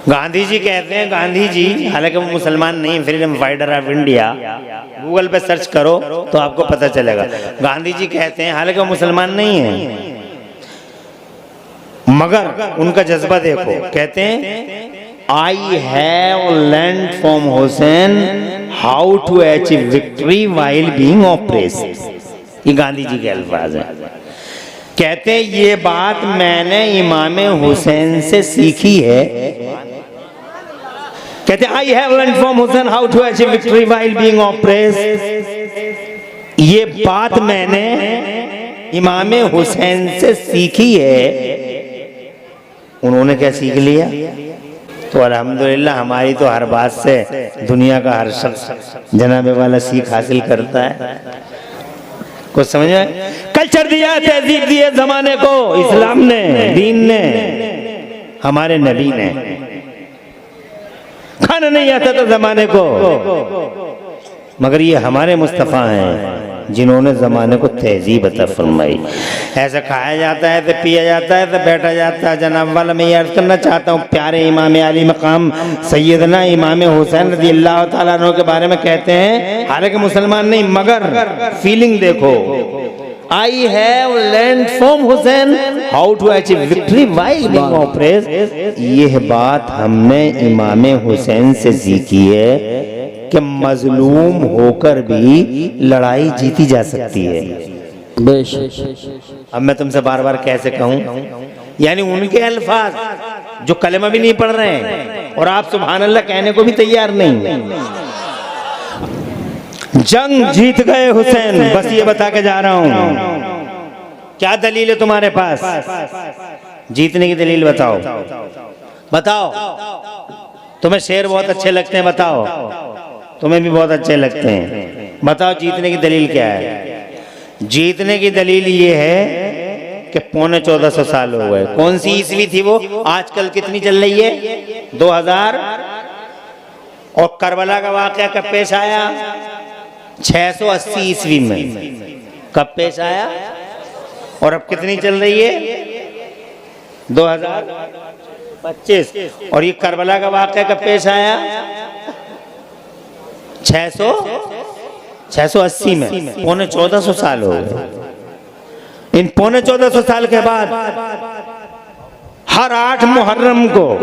गांधी जी कहते हैं, गांधी जी, हालांकि वो मुसलमान नहीं, freedom fighter of India, Google पे सर्च करो तो आपको पता चलेगा। गांधी जी कहते हैं, हालांकि वो मुसलमान नहीं है, मगर उनका जज्बा देखो, कहते हैं I have learned from Hussain how to achieve victory while being oppressed. ये गांधी जी के अल्फाज हैं। कहते हैं ये बात मैंने इमाम हुसैन से सीखी है। कहते I have learned from Hussain how to achieve victory while being oppressed. ये बात मैंने इमाम हुसैन से सीखी है। उन्होंने क्या सीख लिया? तो अल्हम्दुलिल्लाह हमारी तो हर बात से दुनिया का हर शख्स जनाबे वाला सीख हासिल करता है। कुछ समझ में? कल्चर दिया, तहजीब दिए जमाने को, इस्लाम ने, दीन ने, हमारे नबी ने। खाना नहीं आता था जमाने को, मगर ये हमारे मुस्तफ़ा हैं जिन्होंने जमाने को तहजीब अता फरमाई। ऐसा खाया जाता है, तो पिया जाता है, तो बैठा जाता है। जनाब वाला मैं ये अर्ज करना चाहता हूँ, प्यारे इमाम आली मकाम सैयदना इमाम हुसैन रज़ी अल्लाह तआला अन्हु के बारे में कहते हैं, हालांकि मुसलमान नहीं, मगर फीलिंग देखो, I have learned from Hussain how to achieve victory while being oppressed. यह बात हमने इमाम हुसैन से सीखी है कि मजलूम होकर भी लड़ाई जीती जा सकती है। अब मैं तुमसे बार बार कैसे कहूं, यानी उनके अल्फाज जो कलमा भी नहीं पढ़ रहे हैं और आप सुभान अल्लाह कहने को भी तैयार नहीं। जंग जीत गए हुसैन, बस ये बता के जा रहा हूं। क्या दलील है तुम्हारे पास? जीतने की दलील बताओ, बताओ। तुम्हें शेर बहुत अच्छे लगते हैं, बताओ। तुम्हें भी बहुत अच्छे लगते हैं, बताओ जीतने की दलील क्या है? जीतने की दलील ये है कि 1450 साल हो गए। कौन सी ईस्वी थी वो? आजकल कितनी चल रही है? 2000। और करबला का वाकया कब पेश आया? 680 ईस्वी में। कब पेश आया? और अब कितनी चल रही है? 2025। और ये करबला का वाकया कब पेश आया? 680 में। 1450 साल हो गए। इन 1450 साल के बाद हर 8 मुहर्रम को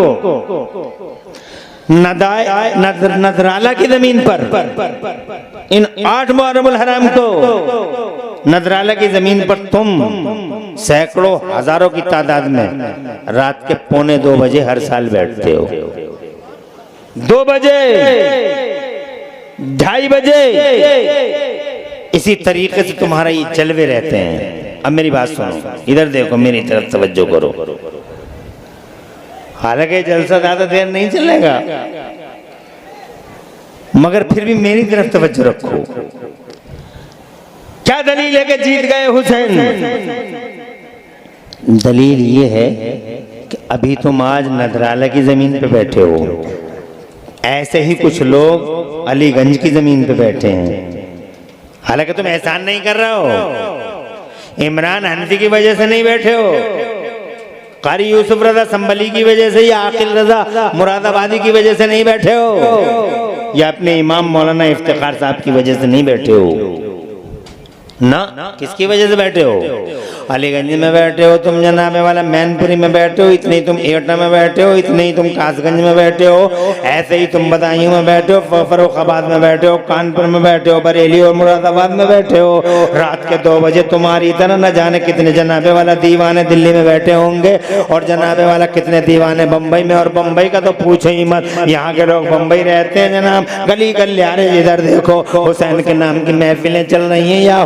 नदराला की जमीन पर, इन 8 मुहर्रमुल हराम को नदराला की जमीन पर तुम सैकड़ों हजारों की तादाद में रात के 1:45 बजे हर साल बैठते हो। 2 बजे, 2:30 बजे, इसी तरीके से तुम्हारा ये जलवे रहते हैं। अब मेरी बात सुनो, इधर देखो, मेरी तरफ तवज्जो करो। हालांकि जलसा ज्यादा देर नहीं चलेगा, मगर फिर भी मेरी तरफ तवज्जो रखो। क्या दलील है कि जीत गए हुसैन? दलील ये है कि अभी तुम आज नदराला की जमीन पे बैठे हो, ऐसे ही कुछ लोग अलीगंज की जमीन पे बैठे हैं। हालांकि तुम एहसान नहीं कर रहे हो, इमरान हनफी की वजह से नहीं बैठे हो, कारी यूसुफ रजा संभली की वजह से या आकिल रजा मुरादाबादी की वजह से नहीं बैठे हो, या अपने इमाम मौलाना इफ्तिखार साहब की वजह से नहीं बैठे हो ना। किसकी वजह से बैठे हो? अलीगंज में बैठे हो तुम, जनाबे वाला मैनपुरी में बैठे हो, इतने ही तुम एटा में बैठे हो, इतने ही तुम कासगंज में बैठे हो, ऐसे ही तुम बदायूं में बैठे हो, फर्रुखाबाद में बैठे हो, कानपुर में बैठे हो, बरेली और मुरादाबाद में बैठे हो। रात के 2 बजे तुम्हारी तरह न जाने कितने जनाबे वाला दीवाने दिल्ली में बैठे होंगे, और जनाबे वाला कितने दीवाने बम्बई में। और बम्बई का तो पूछो ही मत, यहाँ के लोग बम्बई रहते हैं जनाब, गली गलियारे इधर देखो हुसैन के नाम की महफिलें चल रही हैं, या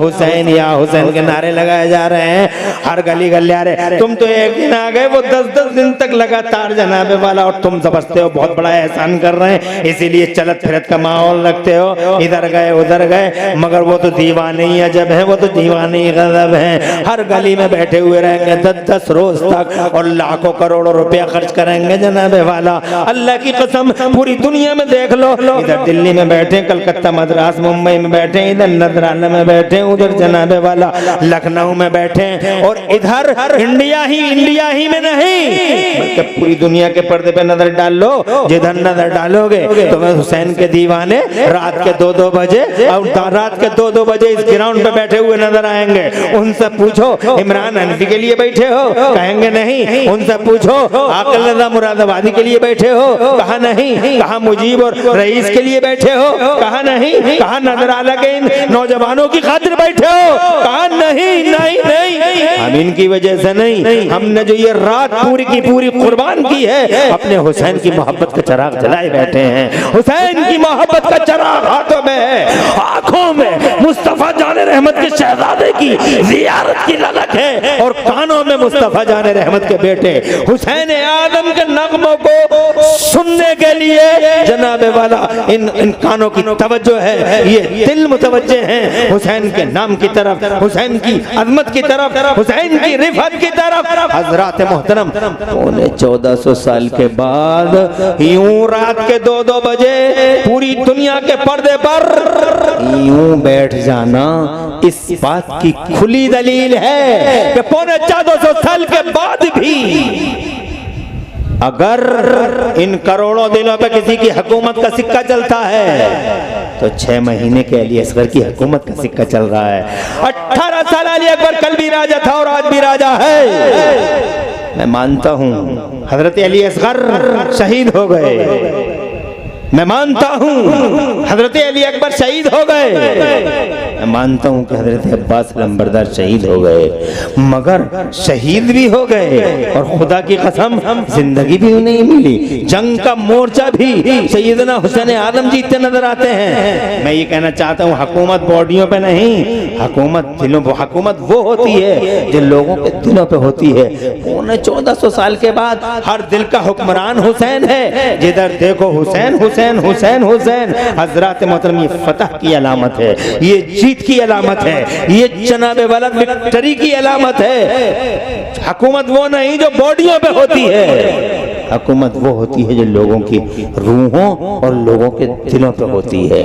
हुसैन के नारे लगाए जा रहे हैं हर गली गलियारे। तुम तो एक दिन आ गए, वो 10-10 दिन तक लगातार जनाबे वाला, और तुम समझते हो बहुत बड़ा एहसान कर रहे हैं, इसीलिए चलत फिरत का माहौल रखते हो, इधर गए उधर गए। मगर वो तो दीवाने ही अजब है, वो तो दीवाने ही गजब है। हर गली में बैठे हुए रहेंगे 10-10 रोज तक, और लाखों करोड़ों रुपया खर्च करेंगे जनाबे वाला। अल्लाह की कसम पूरी दुनिया में देख लो, इधर दिल्ली में बैठे, कलकत्ता मद्रास मुंबई में बैठे, इधर नदराला में बैठे, उधर जनाबे वाला लखनऊ में बैठे, हैं। और इधर इंडिया ही में नहीं बल्कि पूरी दुनिया के पर्दे पे नजर डाल लो, जिधर नजर डालोगे तो मैं हुसैन के दीवाने रात के 2-2 बजे और रात के 2-2 बजे इस ग्राउंड पे बैठे हुए नजर आएंगे। उनसे पूछो इमरान हनफी के लिए बैठे हो, कहेंगे नहीं। उनसे पूछो आकिल रज़ा मुरादाबादी के लिए बैठे हो, कहा नहीं। कहा मुजीब और रईस के लिए बैठे हो, कहा नहीं। कहा नजराला के इन नौजवानों की खातिर बैठे हो, कहा नहीं नहीं नहीं। हम इनकी वजह से नहीं, हमने जो ये रात पूरी की पूरी कुर्बान की है अपने हुसैन की मोहब्बत का चिराग जलाए बैठे हैं। हुसैन की मोहब्बत का चिराग हाथों में है, आंखों में मुस्तफा जाने रहमत के शहजादे की जियारत की ललक है और कानों में मुस्तफा जाने रहमत के बेटे हुसैन आदम के नगमों को सुनने के लिए जनाबे वाला इन कानों की तवज्जो है, ये दिल मुतवज्जे हैं हुसैन के नाम की तरफ, हुसैन की अजमत की तरफ, हुसैन की रिफत की तरफ। हजरात मोहतरम 1400 साल के बाद यूं रात के 2-2 बजे पूरी दुनिया के पर्दे पर यूं बैठ जाना इस बात की खुली दलील है कि 1400 साल के बाद भी अगर इन करोड़ों दिलों पे किसी की हुकूमत का सिक्का चलता है तो 6 महीने के अली असगर की हुकूमत का सिक्का चल रहा है। 18 साल अली अकबर कल भी राजा था और आज भी राजा है। मैं मानता हूँ हजरत अली असगर शहीद हो गए, मैं मानता हूँ हजरत अली अकबर शहीद हो गए, मैं मानता हूँ कि हजरत अब्बास लंबरदार शहीद हो गए, मगर शहीद भी हो गए और खुदा की कसम जिंदगी भी उन्हें मिली। जंग का मोर्चा भी सैयदना हुसैन आदम जीतते नजर आते हैं। मैं ये कहना चाहता हूँ हुकूमत बॉडियों पे नहीं, हुकूमत दिलों पे। हुकूमत वो होती है जो लोगों के दिलों पे होती है। 1400 साल के बाद हर दिल का हुक्मरान हुसैन है। जिधर देखो हुसैन हुसैन हुसैन हुसैन। हजरात मोहतरम ये फतह की अलामत है, ये जीत की अलामत है, ये जनाबे वाला विक्ट्री की अलामत है। हुकूमत वो नहीं जो बॉडियों पे होती है, हुकूमत वो होती है जो लोगों की रूहों और लोगों के दिलों पे होती है।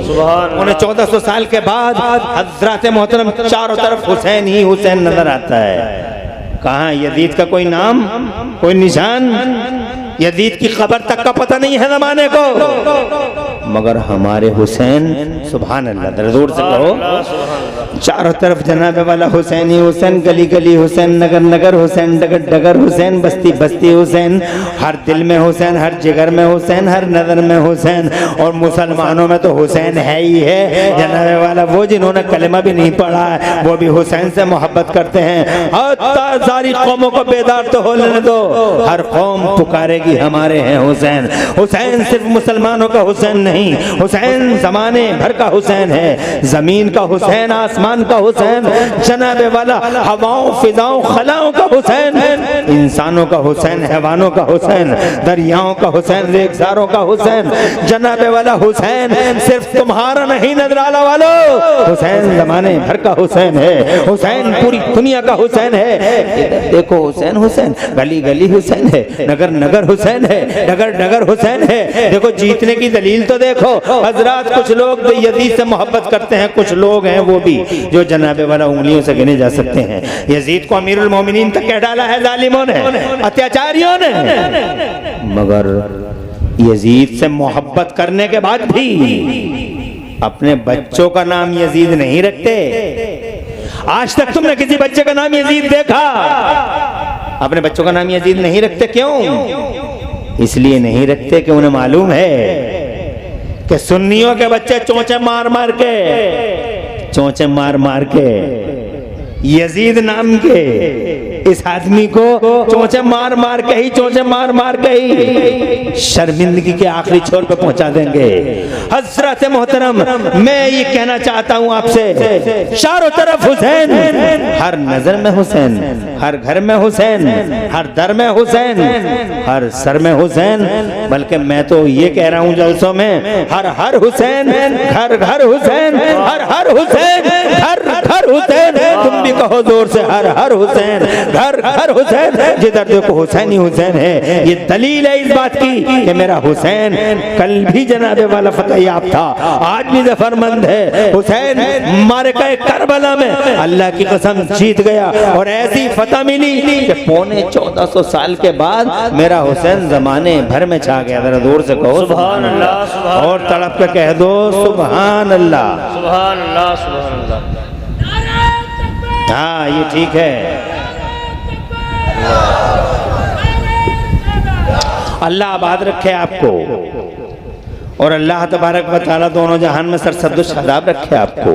1400 साल के बाद हजरात मोहतरम चारों तरफ हुसैन ही हुसैन नजर आता है। कहाँ यजीद का कोई नाम, कोई निशान, यजीद की खबर तक का पता नहीं है जमाने को, मगर हमारे हुसैन सुभान अल्लाह दरूर से कहो। चारों तरफ जनाबे वाला हुसैन ही हुसैन, गली गली हुसैन, नगर नगर हुसैन, डगर डगर हुसैन, बस्ती बस्ती हुसैन, हर दिल में हुसैन, हर जिगर में हुसैन, हर नजर में हुसैन। और मुसलमानों में तो हुसैन है ही है। जनाबे वाला वो जिन्होंने कलमा भी नहीं पढ़ा है वो भी हुसैन से मोहब्बत करते हैं। सारी कौमों को बेदार तो हो लेने दो, हर कौम पुकारेगी हमारे हैं हुसैन। हुसैन सिर्फ मुसलमानों का हुसैन नहीं, हुसैन जमाने भर का हुसैन है। जमीन का हुसैन, आसमान का हुसैन, जनाबे वाला हवाओं फिजाओं खलाओं का हुसैन, इंसानों का हुसैन, हैवानों का हुसैन, दरियाओं का हुसैन, रेगिस्तानों का हुसैन। जनाबे वाला हुसैन सिर्फ तुम्हारा नहीं नजराला वालों, हुसैन जमाने भर का हुसैन है। हुसैन पूरी दुनिया का हुसैन है। देखो हुसैन हुसैन, गली गली हुसैन है, नगर नगर हुसैन है, डगर डगर हुसैन है। देखो जीतने की दलील तो देखो। हजरात कुछ लोग तो यजीद से मोहब्बत करते हैं, कुछ लोग हैं वो भी जो जनाबे वाला उंगलियों से गिने जा सकते हैं। यजीद को अमीरुल मोमिनीन तक कह डाला है जालिमों ने, अत्याचारियों ने, मगर यजीद से मोहब्बत करने के बाद भी अपने बच्चों का नाम यजीद नहीं रखते। आज तक तुमने किसी बच्चे का नाम यजीद देखा? अपने बच्चों का नाम यजीद नहीं रखते। क्यों? इसलिए नहीं रखते कि उन्हें मालूम है कि सुन्नियों के बच्चे चोंचे मार मार के यजीद नाम के इस आदमी को चोंचे मार मार के ही शर्मिंदगी के आखिरी छोर पे पहुंचा देंगे। हजरत मोहतरम मैं ये कहना चाहता हूं आपसे, चारों तरफ हुसैन, हर नजर में हुसैन, हर घर में हुसैन, हर दर में हुसैन, हर सर में हुसैन। बल्कि मैं तो ये कह रहा हूँ जलसों में, हर हर हुसैन, घर घर हुसैन, हर हर हुसैन, घर घर हुसैन। तुम भी कहो जोर से, हर हर हुसैन, घर घर हुसैन। जिधर देखो हुसैन ही हुसैन है। ये दलील है इस बात की कि मेरा हुसैन कल भी जनाबे वाला फतह याब था, आज भी जफरमंद है। हुसैन मारे गए करबला में अल्लाह की कसम जीत गया, और ऐसी फतह मिली कि पौने 1400 साल के बाद मेरा हुसैन जमाने भर में छा गया। जरा जोर से कहो सुभान अल्लाह, और तड़प के कह दो सुभान अल्लाह, सुभान अल्लाह, सुभान अल्लाह। हाँ ये ठीक है। अल्लाह आबाद रखे आपको, और अल्लाह तबारक व तआला दोनों जहान में सरसब्द शादाब रखे आपको।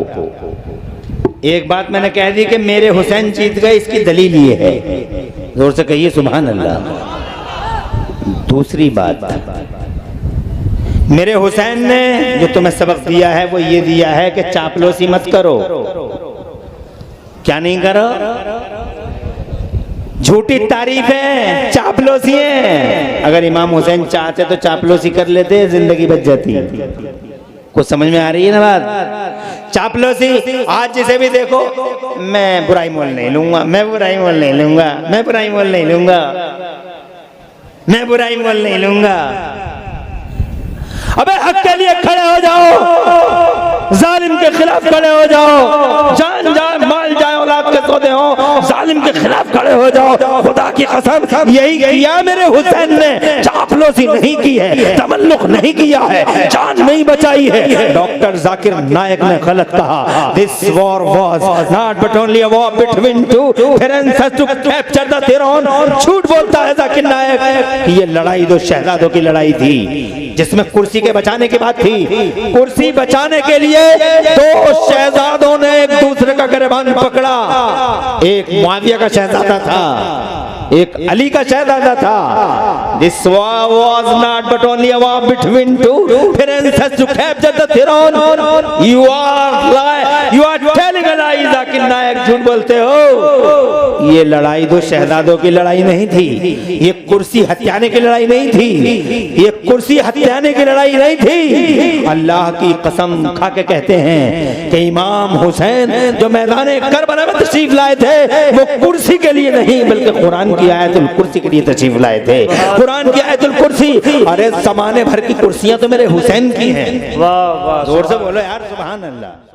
एक बात मैंने कह दी कि मेरे हुसैन जीत गए, इसकी दलील ये है, जोर से कहिए सुभान अल्लाह। दूसरी बात, मेरे हुसैन ने जो तुम्हें सबक दिया है वो ये दिया है कि चापलूसी मत करो। क्या नहीं करो? झूठी तारीफ है, चापलूसी है। अगर इमाम हुसैन चाहते तो चापलूसी कर लेते, जिंदगी बच जाती। कुछ समझ में आ रही है ना बात? चापलूसी, आज जिसे भी देखो, मैं बुराई मोल नहीं लूंगा, मैं बुराई मोल नहीं लूंगा, मैं बुराई मोल नहीं लूंगा, मैं बुराई मोल नहीं लूंगा। अबे हक के लिए खड़े हो जाओ, जालिम के खिलाफ खड़े हो जाओ, जान जाए माल जाए औलाद के सौदे हो, जालिम के खिलाफ खड़े हो जाओ। खुदा की कसम यही किया मेरे हुसैन ने, चापलूसी नहीं की है, तमल्लुक नहीं किया है, जान नहीं बचाई है। डॉक्टर जाकिर नायक ने गलत कहा, this war was not but only a war between two princes to capture the throne. झूठ बोलता है जाकिर नायक, ये लड़ाई दो शहजादों की लड़ाई थी, जिसमें कुर्सी के बचाने की बात थी। कुर्सी बचाने के लिए दो शहजादों ने एक दूसरे का गिरबान पकड़ा। एक मुआविया का शहजादा था, एक अली का शहजादा था। This war was not but only a war between two princes to capture the throne. You are telling a lie, Zakir Naik, झूठ बोलते हो। ये लड़ाई दो शहजादों की लड़ाई नहीं थी, ये कुर्सी हथियाने की लड़ाई नहीं थी, ये कुर्सी हथियाने की लड़ाई नहीं थी। अल्लाह की कसम खा के कहते हैं कि इमाम हुसैन जो मैदान करबला में तशरीफ लाए थे, वो कुर्सी के लिए नहीं बल्कि कुरान की आयतुल कुर्सी के लिए तशरीफ लाए थे। कुरान की आयतुल कुर्सी, अरे जमाने भर की कुर्सियां तो मेरे हुसैन की हैं। वाह वाह, जोर से बोलो यार सुभान अल्लाह।